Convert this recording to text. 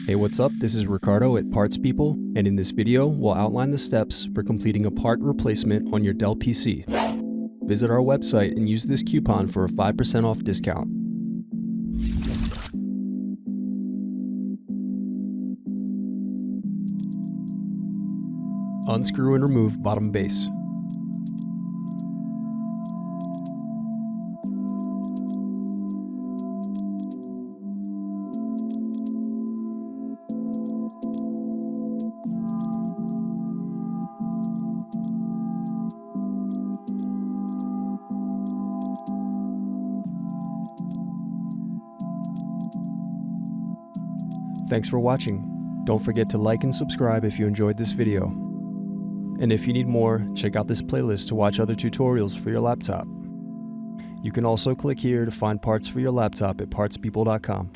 Hey, what's up? This is Ricardo at Parts People, and in this video, we'll outline the steps for completing a part replacement on your Dell PC. Visit our website and use this coupon for a 5% off discount. Unscrew and remove bottom base. Thanks for watching. Don't forget to like and subscribe if you enjoyed this video. And if you need more, check out this playlist to watch other tutorials for your laptop. You can also click here to find parts for your laptop at partspeople.com.